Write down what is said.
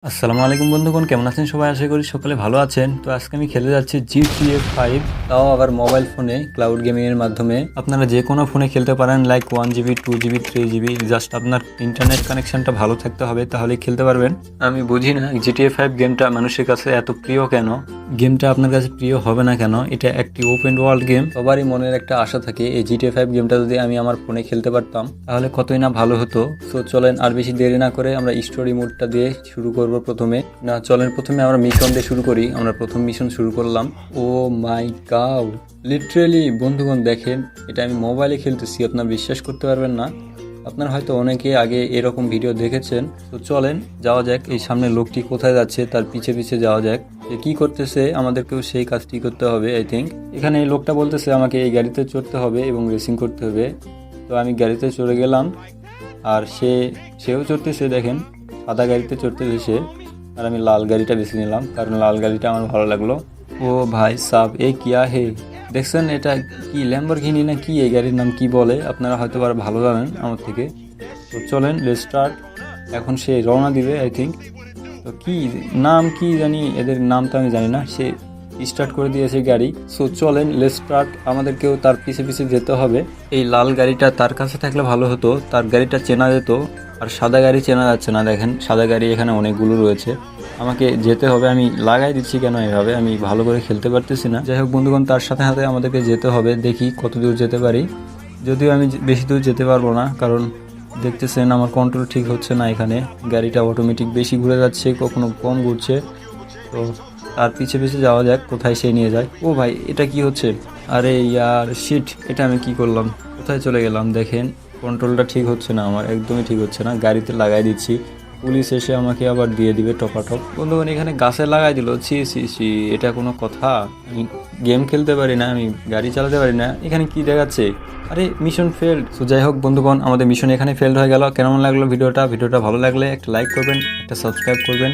আসসালামু আলাইকুম বন্ধুগণ, কেমন আছেন সবাই? আশা করি সকালে ভালো আছেন। তো আজকে আমি খেলে যাচ্ছি GTA 5, তাও আবার মোবাইল ফোনে ক্লাউড গেমিং এর মাধ্যমে। আপনারা যে কোনো ফোনে খেলতে পারেন, like 1 GB, 2 GB, 3 GB। Just আপনার ইন্টারনেট কানেকশনটা ভালো থাকতে হবে, তাহলেই খেলতে পারবেন। আমি বুঝি না GTA 5 গেমটা মানুষের কাছে এত প্রিয় কেন। গেমটা আপনার কাছে প্রিয় হবে না কেন? এটা একটি ওপেন ওয়ার্ল্ড গেম। সবারই মনের একটা আশা থাকে এই GTA 5 গেমটা যদি আমি আমার ফোনে খেলতে পারতাম তাহলে কতই না ভালো হতো। তো চলেন আর বেশি দেরি না করে আমরা স্টোরি মোডটা দিয়ে শুরু করব। প্রথমে আমরা মিশন দিয়ে শুরু করি। আমরা প্রথম মিশন শুরু করলাম। ও মাই গড, লিটারেলি বন্ধুগণ দেখেন, এটা আমি মোবাইলে খেলতেছি, আপনারা বিশ্বাস করতে পারবেন না। আপনারা হয়তো অনেকে আগে এরকম ভিডিও দেখেছেন। তো চলেন যাওয়া যাক, এই সামনে লোকটি কোথায় যাচ্ছে তার পিছে পিছে যাওয়া যাক। সে কি করতেছে, আমাদেরকেও সেই কাজটি করতে হবে আই থিঙ্ক। এখানে এই লোকটা বলতেছে আমাকে এই গাড়িতে চড়তে হবে এবং রেসিং করতে হবে। তো আমি গাড়িতে চড়ে গেলাম, আর সেও চড়তেছে। দেখেন সাদা গাড়িতে চড়তেছে সে, আর আমি লাল গাড়িটা বেছে নিলাম কারণ লাল গাড়িটা আমার ভালো লাগলো। ও ভাই সাব, এ কিয়া হে, দেখছেন এটা কি ল্যাম্বরগিনি না কি? এই গাড়ির নাম কি বলে আপনারা হয়তো ভালো জানেন আমার থেকে। তো চলেন লেটস স্টার্ট। এখন সে রওনা দিবে আই থিঙ্ক। তো কি নাম কি জানি, এদের নাম তো আমি জানি না। সে স্টার্ট করে দিয়েছে গাড়ি। সো চলেন লেটস স্টার্ট। আমাদেরকেও তার পিছে পিছে যেতে হবে। এই লাল গাড়িটা তার কাছে থাকলে ভালো হতো, তার গাড়িটা চেনা যেত। আর সাদা গাড়ি চেনা যাচ্ছে না, দেখেন সাদা গাড়ি এখানে অনেকগুলো রয়েছে। আমাকে যেতে হবে। আমি লাগাই দিচ্ছি কেন এভাবে, আমি ভালো করে খেলতে পারতেছি না। যাই হোক বন্ধুগণ, তার সাথে সাথে আমাদেরকে যেতে হবে। দেখি কত দূর যেতে পারি। যদিও আমি বেশি দূর যেতে পারবো না, কারণ দেখতেছেন আমার কন্ট্রোল ঠিক হচ্ছে না। এখানে গাড়িটা অটোমেটিক বেশি ঘুরে যাচ্ছে, কখনো কম ঘুরছে। তো তার পিছে পিছে যাওয়া যাক, কোথায় সে নিয়ে যায়। ও ভাই, এটা কি হচ্ছে? আরে ইয়ার শিট, এটা আমি কি করলাম? কোথায় চলে গেলাম? দেখেন কন্ট্রোলটা ঠিক হচ্ছে না আমার, একদমই ঠিক হচ্ছে না। গাড়িতে লাগাই দিচ্ছি, পুলিশ এসে আমাকে আবার দিয়ে দিবে টপাটপ। বন্ধুগণ এখানে গাছে লাগাই দিল, ছি ছি ছি, এটা কোনো কথা? আমি গেম খেলতে পারি না, আমি গাড়ি চালাতে পারি না, এখানে কি দেখাচ্ছে? আরে মিশন ফেল্ড। তো যাই হোক বন্ধুগণ, আমাদের মিশন এখানে ফেল্ড হয়ে গেল। কেমন লাগলো ভিডিওটা? ভিডিওটা ভালো লাগলে একটা লাইক করবেন, একটা সাবস্ক্রাইব করবেন।